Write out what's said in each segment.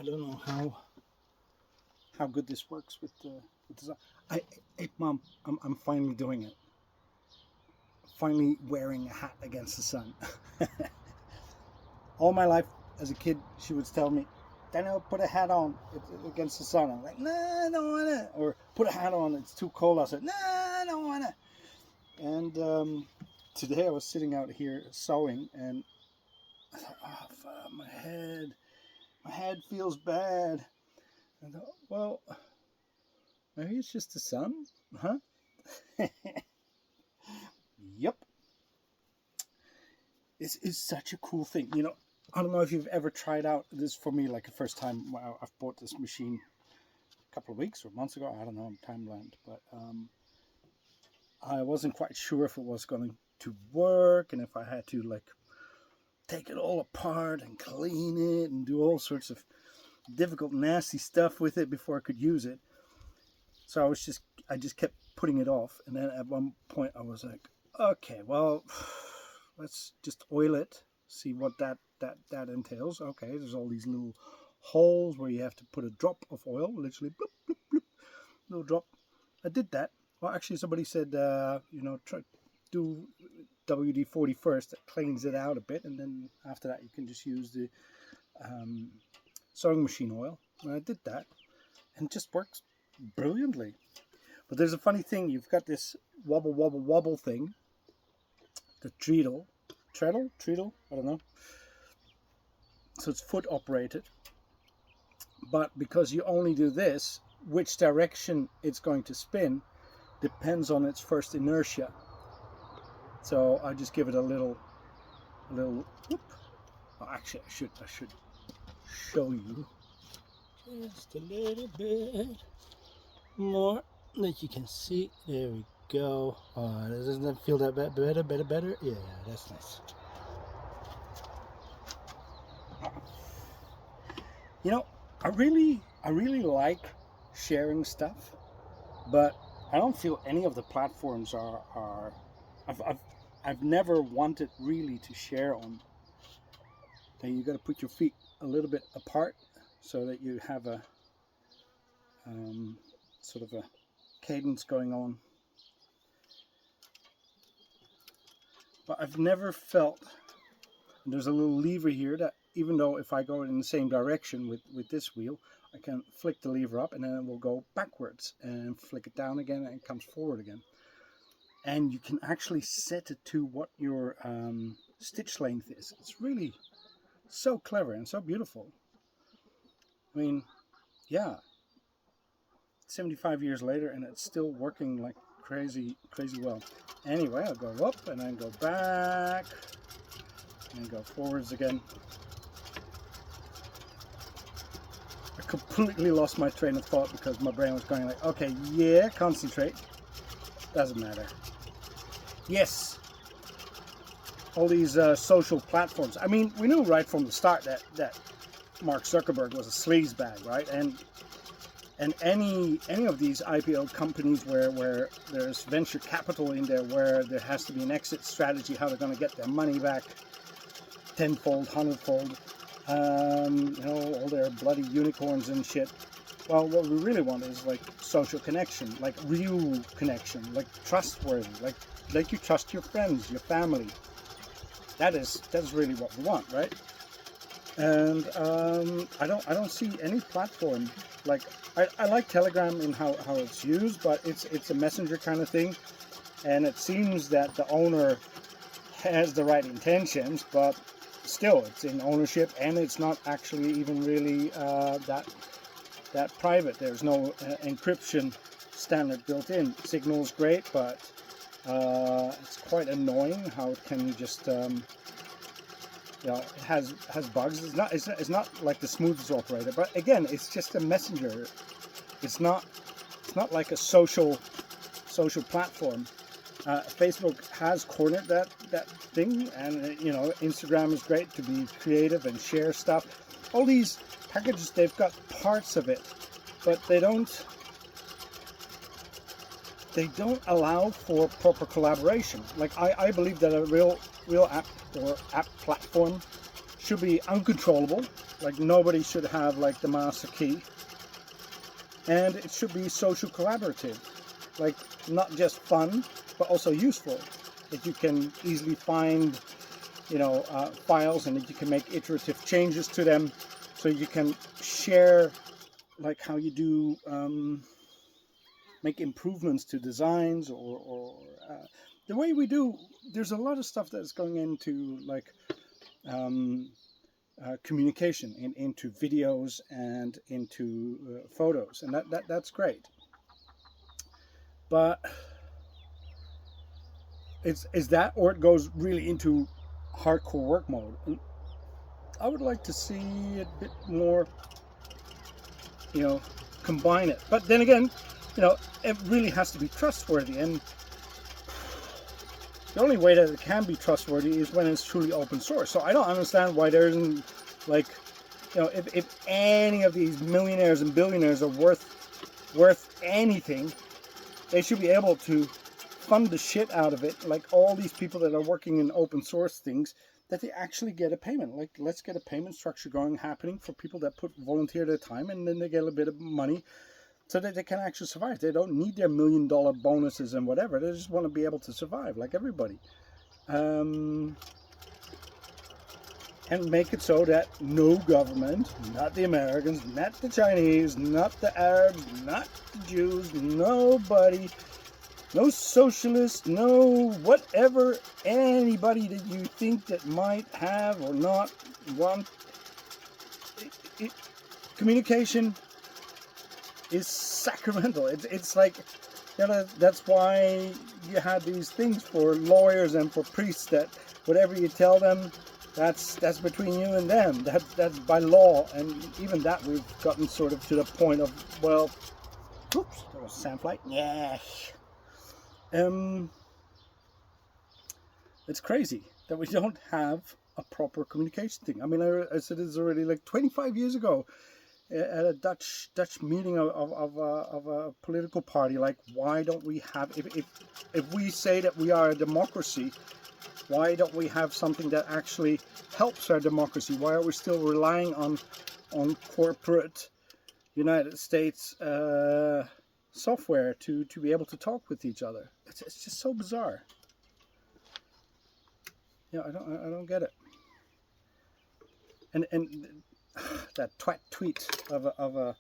don't know how good this works with the sun. Hey, Mom, I'm finally doing it. Finally wearing a hat against the sun. All my life as a kid, she would tell me, Daniel, put a hat on against the sun. I'm like, nah, I don't want to. Or put a hat on, it's too cold outside. Nah, I don't want to. And today I was sitting out here sewing, and I thought, oh, fuck, my head feels bad. I thought, well, maybe it's just the sun, huh? Yep. This is such a cool thing. You know, I don't know if you've ever tried out this. For me, like the first time I've bought this machine a couple of weeks or months ago. I don't know, timeline, but I wasn't quite sure if it was going to work and if I had to like take it all apart and clean it and do all sorts of difficult, nasty stuff with it before I could use it. So I just kept putting it off, and then at one point I was like, okay, well, let's just oil it, see what that entails. Okay, there's all these little holes where you have to put a drop of oil, literally, bloop, bloop, bloop, little drop. I did that. Well, actually, somebody said, try do WD-40 first. That cleans it out a bit, and then after that, you can just use the sewing machine oil. And I did that, and it just works brilliantly. But there's a funny thing. You've got this wobble thing, the treadle, I don't know. So it's foot operated. But because you only do this, which direction it's going to spin depends on its first inertia. So I just give it a little whoop. Oh, actually, I should show you just a little bit more that you can see. There we go. Oh, doesn't that feel that better? Yeah, that's nice. You know, I really like sharing stuff, but I don't feel any of the platforms are I've never wanted really to share on. And you got to put your feet a little bit apart so that you have a sort of a cadence going on. But I've never felt, and there's a little lever here that even though if I go in the same direction with this wheel, I can flick the lever up and then it will go backwards and flick it down again and it comes forward again. And you can actually set it to what your stitch length is. It's really so clever and so beautiful. I mean, yeah, 75 years later and it's still working like crazy well. Anyway, I'll go up and then go back and go forwards again. I completely lost my train of thought because my brain was going like, okay, yeah, concentrate. Doesn't matter. Yes, all these social platforms. I mean, we knew right from the start that Mark Zuckerberg was a sleazebag, right? And any of these IPO companies where there's venture capital in there, where there has to be an exit strategy, how they're going to get their money back tenfold, hundredfold, all their bloody unicorns and shit. Well, what we really want is like social connection, like real connection, like trustworthy, like you trust your friends, your family. That is really what we want, right? And I don't see any platform like I like Telegram in how it's used, but it's a messenger kind of thing, and it seems that the owner has the right intentions, but still it's in ownership and it's not actually even really that private. There's no encryption standard built in. Signal's great, but it's quite annoying how it can just it has bugs. It's not like the smoothest operator, but again, it's just a messenger. It's not like a social platform. Facebook has cornered that thing, and Instagram is great to be creative and share stuff. All these packages, they've got parts of it, but they don't allow for proper collaboration. Like I believe that a real app or app platform should be uncontrollable, like nobody should have like the master key, and it should be social collaborative, like not just fun but also useful, that you can easily find, you know, files, and that you can make iterative changes to them, so you can share like how you do make improvements to designs, or the way we do. There's a lot of stuff that's going into like communication, into videos and into photos, and that's great. But it's that, or it goes really into hardcore work mode. And I would like to see a bit more, you know, combine it. But then again, you know, it really has to be trustworthy, and the only way that it can be trustworthy is when it's truly open source. So I don't understand why there isn't, like, you know, if any of these millionaires and billionaires are worth anything, they should be able to fund the shit out of it, like all these people that are working in open source things, that they actually get a payment. Like, let's get a payment structure happening for people that volunteer their time, and then they get a bit of money so that they can actually survive. They don't need their $1 million bonuses and whatever. They just want to be able to survive like everybody. And make it so that no government, not the Americans, not the Chinese, not the Arabs, not the Jews, nobody, no socialists, no whatever, anybody that you think that might have or not want. Communication is sacramental. It's like, you know, that's why you had these things for lawyers and for priests, that whatever you tell them, that's between you and them. That's by law. And even that, we've gotten sort of to the point of, well, oops, there was a sound flight. Yeah. It's crazy that we don't have a proper communication thing. I mean, I said this already like 25 years ago at a Dutch meeting of a political party. Like, why don't we have, if we say that we are a democracy, why don't we have something that actually helps our democracy? Why are we still relying on corporate United States software to be able to talk with each other? It's just so bizarre. Yeah, I don't get it. And that tweet of a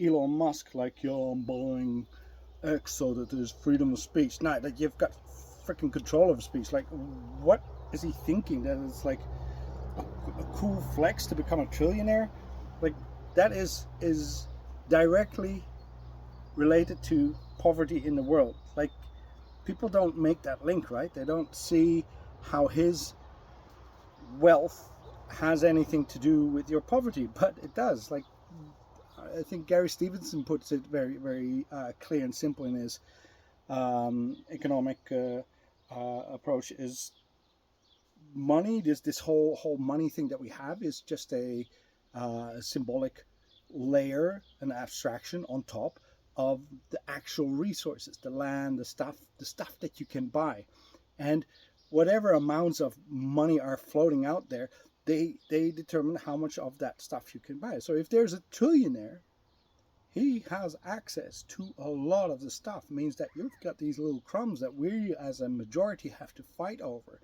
Elon Musk, like, yo, I'm buying X so that there's freedom of speech. Now that you've got freaking control of speech, like, what is he thinking? That it's like a cool flex to become a trillionaire? Like, that is directly related to poverty in the world. Like, people don't make that link, right? They don't see how his wealth has anything to do with your poverty, but it does. Like, I think Gary Stevenson puts it very, very clear and simple in his economic approach. Is money, this whole money thing that we have, is just a symbolic layer, an abstraction on top of the actual resources, the land, the stuff that you can buy. And whatever amounts of money are floating out there, they determine how much of that stuff you can buy. So if there's a trillionaire, he has access to a lot of the stuff. It means that you've got these little crumbs that we as a majority have to fight over.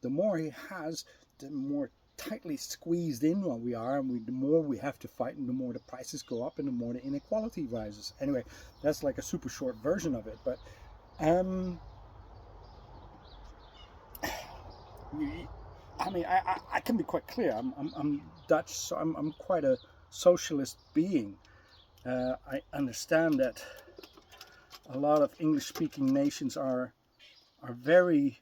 The more he has, the more tightly squeezed in we are, and the more we have to fight, and the more the prices go up, and the more the inequality rises. Anyway, that's like a super short version of it. But I mean, I can be quite clear. I'm Dutch, so I'm quite a socialist being. I understand that a lot of English-speaking nations are very.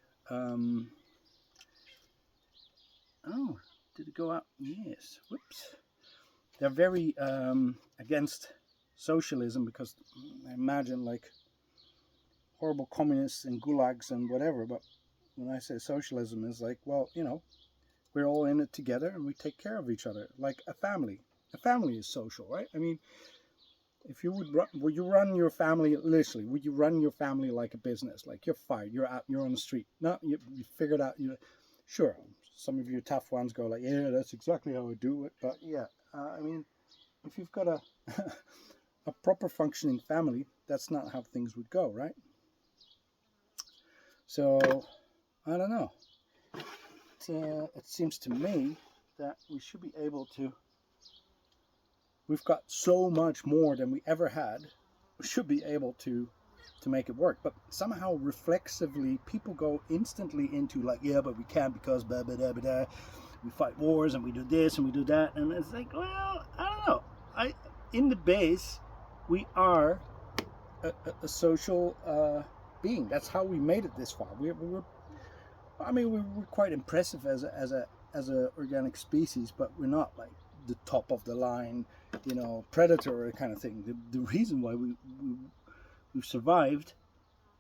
Oh, did it go out? Yes. Whoops. They're very against socialism, because I imagine like horrible communists and gulags and whatever. But when I say socialism, is like, well, you know, we're all in it together and we take care of each other like a family. A family is social, right? I mean, if you would you run your family, literally, would you run your family like a business? Like, you're fired, you're out, you're on the street. No, you figured out, sure, some of you tough ones go like, yeah, that's exactly how I do it. But yeah, I mean, if you've got a a proper functioning family, that's not how things would go, right? So I don't know. It seems to me that we should be able to. We've got so much more than we ever had. We should be able to make it work. But somehow reflexively, people go instantly into like, yeah, but we can't because blah blah blah blah. We fight wars and we do this and we do that, and it's like, well, I don't know. In the base, we are a social being. That's how we made it this far. We were, I mean, we were quite impressive as a organic species, but we're not like the top of the line, predator kind of thing. The reason why we've survived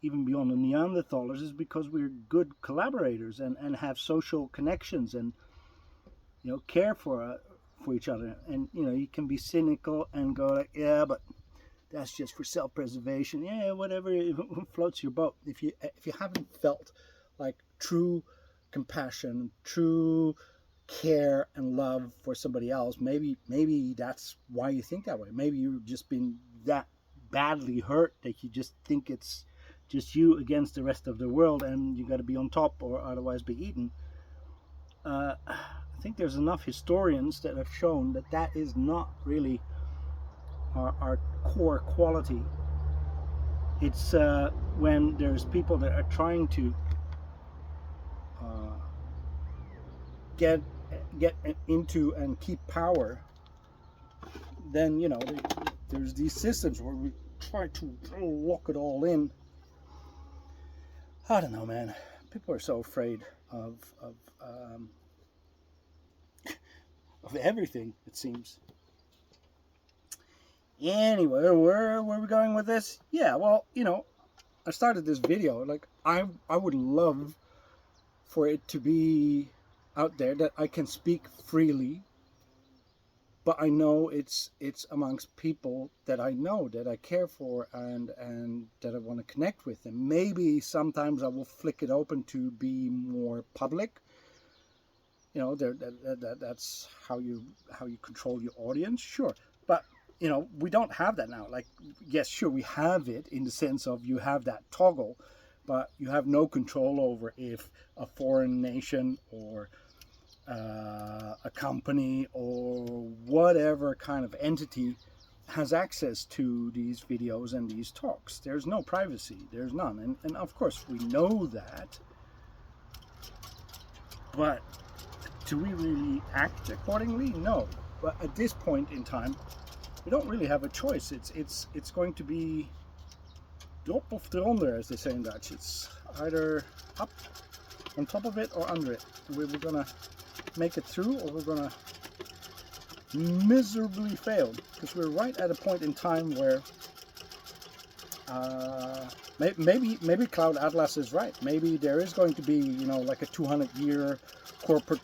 even beyond the Neanderthalers is because we're good collaborators and have social connections and care for each other. And you can be cynical and go like, yeah, but that's just for self-preservation. Yeah, whatever floats your boat. If you haven't felt like true compassion, true care and love for somebody else, maybe that's why you think that way. Maybe you've just been that badly hurt that you just think it's just you against the rest of the world and you got to be on top or otherwise be eaten. I think there's enough historians that have shown that that is not really our core quality. It's when there's people that are trying to get into and keep power, then there's these systems where we try to lock it all in. I don't know, man. People are so afraid of everything, it seems. Anyway, where were we going with this? Yeah, well, I started this video like I would love for it to be out there that I can speak freely, but I know it's amongst people that I know, that I care for, and that I want to connect with. And maybe sometimes I will flick it open to be more public. That's how you control your audience, sure. But we don't have that now. Like, yes, sure, we have it in the sense of you have that toggle, but you have no control over if a foreign nation or a company or whatever kind of entity has access to these videos and these talks. There's no privacy. There's none. And of course, we know that. But do we really act accordingly? No. But at this point in time, we don't really have a choice. It's going to be drop of the onder, as they say in Dutch. It's either up on top of it or under it. We're gonna make it through, or we're gonna miserably fail, because we're right at a point in time where maybe Cloud Atlas is right. Maybe there is going to be like a 200-year corporate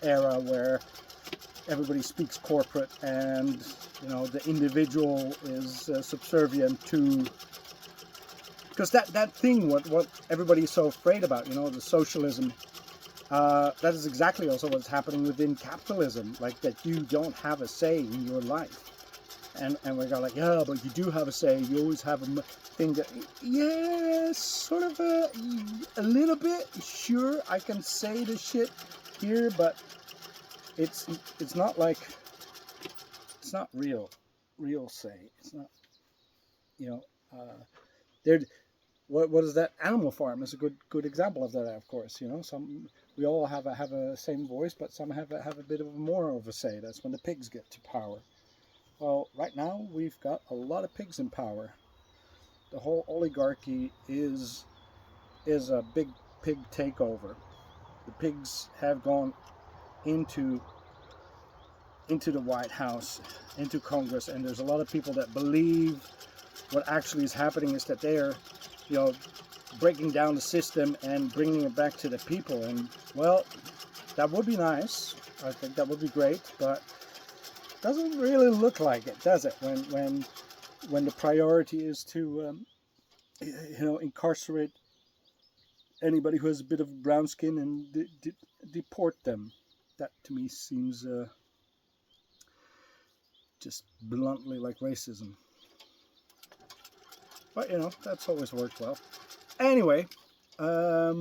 era where everybody speaks corporate and the individual is subservient to, because that thing what everybody is so afraid about, the socialism. That is exactly also what's happening within capitalism, like that you don't have a say in your life. And we're going like, yeah, but you do have a say. You always have a thing that, yeah, sort of a little bit. Sure, I can say the shit here, but it's not like, it's not real say. It's not, there. What is that? Animal Farm is a good example of that, of course. We all have a same voice, but some have a bit of more of a say. That's when the pigs get to power. Well, right now we've got a lot of pigs in power. The whole oligarchy is a big pig takeover. The pigs have gone into the White House, into Congress, and there's a lot of people that believe what actually is happening is that they are breaking down the system and bringing it back to the people. And well, that would be nice. I think that would be great, but it doesn't really look like it, does it? When the priority is to incarcerate anybody who has a bit of brown skin and deport them. That to me seems just bluntly like racism. But you know, that's always worked well. Anyway, are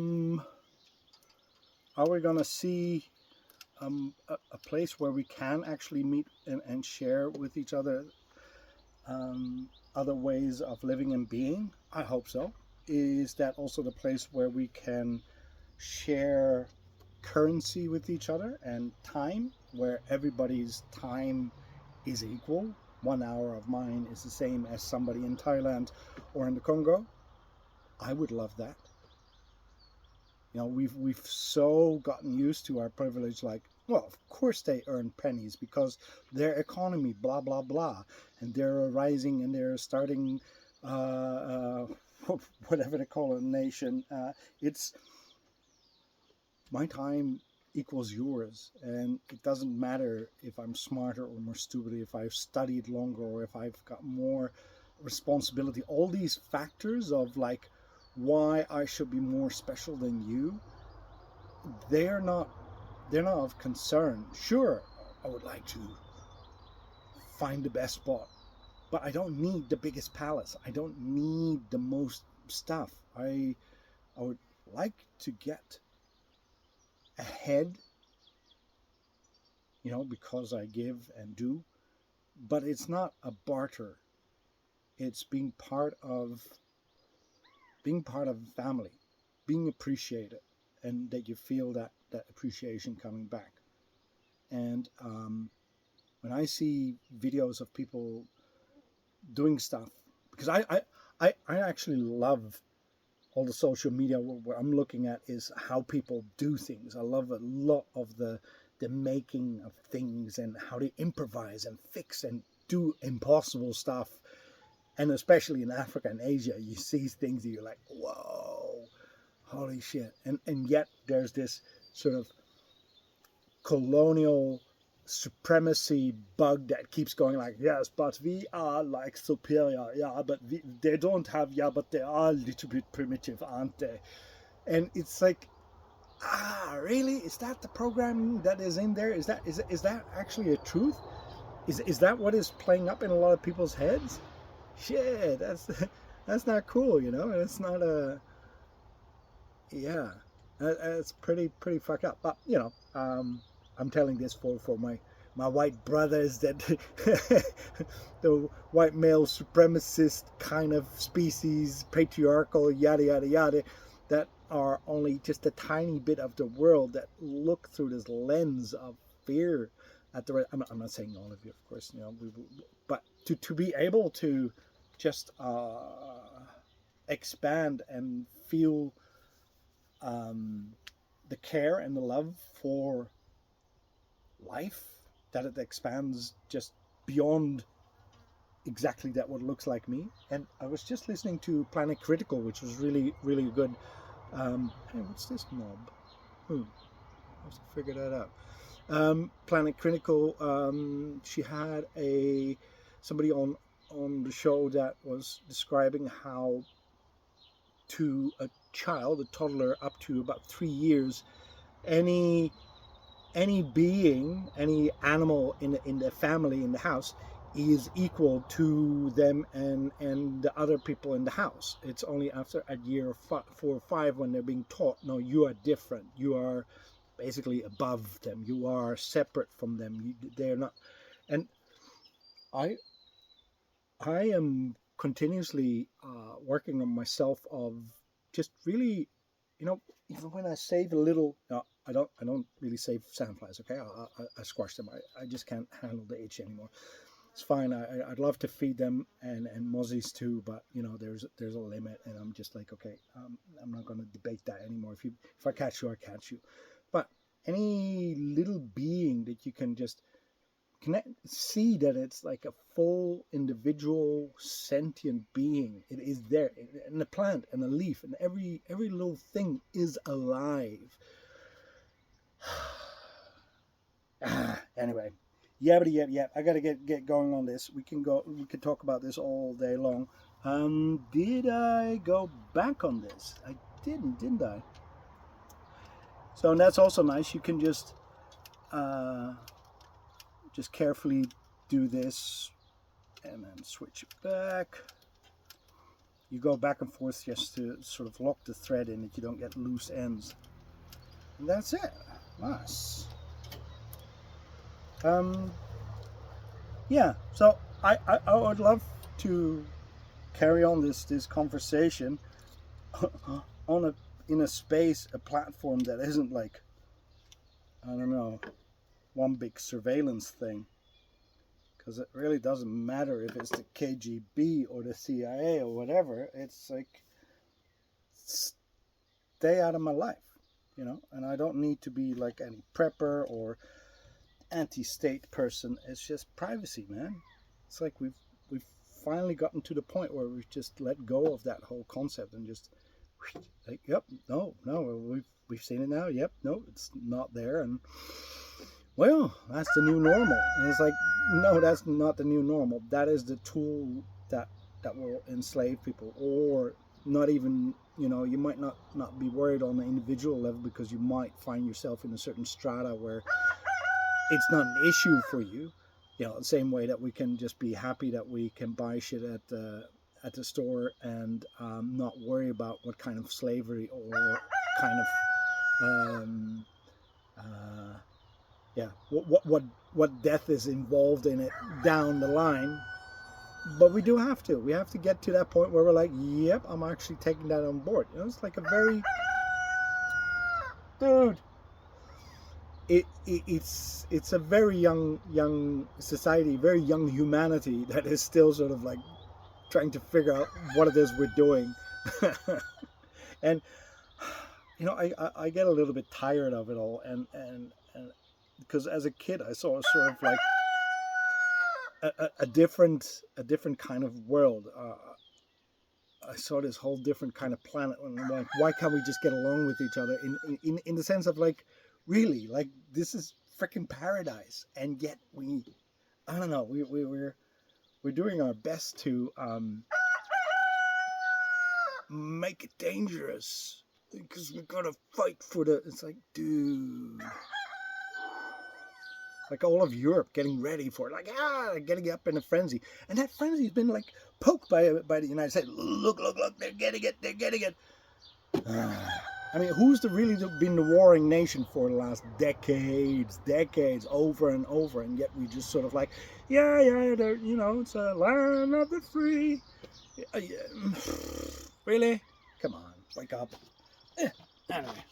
we gonna see a place where we can actually meet and share with each other other ways of living and being? I hope so. Is that also the place where we can share currency with each other and time, where everybody's time is equal? 1 hour of mine is the same as somebody in Thailand or in the Congo. I would love that. You know, we've so gotten used to our privilege, like, well, of course they earn pennies because their economy, blah, blah, blah. And they're rising and they're starting, whatever they call it, a nation. It's my time equals yours. And it doesn't matter if I'm smarter or more stupid, if I've studied longer or if I've got more responsibility. All these factors of like why I should be more special than you, they're not of concern. Sure, I would like to find the best spot, but I don't need the biggest palace. I don't need the most stuff. I would like to get ahead, you know, because I give and do, but it's not a barter. It's being part of family, being appreciated, and that you feel that appreciation coming back. And when I see videos of people doing stuff, because I actually love all the social media. What I'm looking at is how people do things. I love a lot of the making of things and how they improvise and fix and do impossible stuff. And especially in Africa and Asia, you see things that you're like, whoa, holy shit. And yet there's this sort of colonial supremacy bug that keeps going like, yes, but we are like superior. Yeah, but they don't have, yeah, but they are a little bit primitive, aren't they? And it's like, really? Is that the programming that is in there? Is that actually a truth? Is that what is playing up in a lot of people's heads? Shit, that's not cool, you know. It's not a, yeah, it's pretty fucked up. But you know, I'm telling this for my white brothers, that the white male supremacist kind of species, patriarchal, yada yada yada, that are only just a tiny bit of the world that look through this lens of fear. I'm not saying all of you, of course, you know, but to be able to just expand and feel the care and the love for life, that it expands just beyond exactly that what looks like me. And I was just listening to Planet Critical, which was really good. Hey, what's this knob? I have to figure that out. Planet Critical, she had somebody on the show that was describing how to a child, a toddler up to about 3 years, any being, any animal in the family, in the house, is equal to them and the other people in the house. It's only after at year 4 or 5 when they're being taught, no, you are different. You are basically above them. You are separate from them. They're not. And I am continuously working on myself of just really, you know, even when I save a little, no, I don't really save sandflies. Okay, I squash them. I just can't handle the itch anymore. It's fine. I'd love to feed them and mozzies too, but you know, there's a limit, and I'm just like, okay, I'm not going to debate that anymore. If I catch you, I catch you. But any little being that you can just see that it's like a full individual sentient being, it is there, and a plant and a leaf and every little thing is alive. Anyway, yep. I gotta get going on this. We can talk about this all day long. Did I go back on this? I didn't I? So, and that's also nice. You can just carefully do this and then switch it back. You go back and forth just to sort of lock the thread in that you don't get loose ends. And that's it. Nice. Yeah, so I would love to carry on this conversation on in a space, a platform that isn't like, I don't know, one big surveillance thing. Because it really doesn't matter if it's the KGB or the CIA or whatever. It's like, stay out of my life, you know. And I don't need to be like any prepper or anti-state person. It's just privacy, man. It's like we've finally gotten to the point where we've just let go of that whole concept and just like, yep, no, we've seen it now. Yep, no, it's not there, and well, that's the new normal. And it's like, no, that's not the new normal. That is the tool that will enslave people, or not even, you know, you might not be worried on the individual level because you might find yourself in a certain strata where it's not an issue for you. You know, the same way that we can just be happy that we can buy shit at the store and not worry about what kind of slavery or kind of what death is involved in it down the line. But we have to get to that point where we're like, yep, I'm actually taking that on board. You know, it's like a very it's a very young society, very young humanity that is still sort of like trying to figure out what it is we're doing. And you know, I get a little bit tired of it all, and because as a kid I saw sort of like a different kind of world. I saw this whole different kind of planet, and I'm like, why can't we just get along with each other in the sense of like, really, like, this is freaking paradise, and yet I don't know, we're doing our best to make it dangerous because we gotta fight for it's like, dude. Like all of Europe getting ready for it, like getting up in a frenzy, and that frenzy's been like poked by the United States. Look! They're getting it. I mean, who's really been the warring nation for the last decades, over and over, and yet we just sort of like, yeah, you know, it's a land of the free. Really? Come on, wake up. Anyway.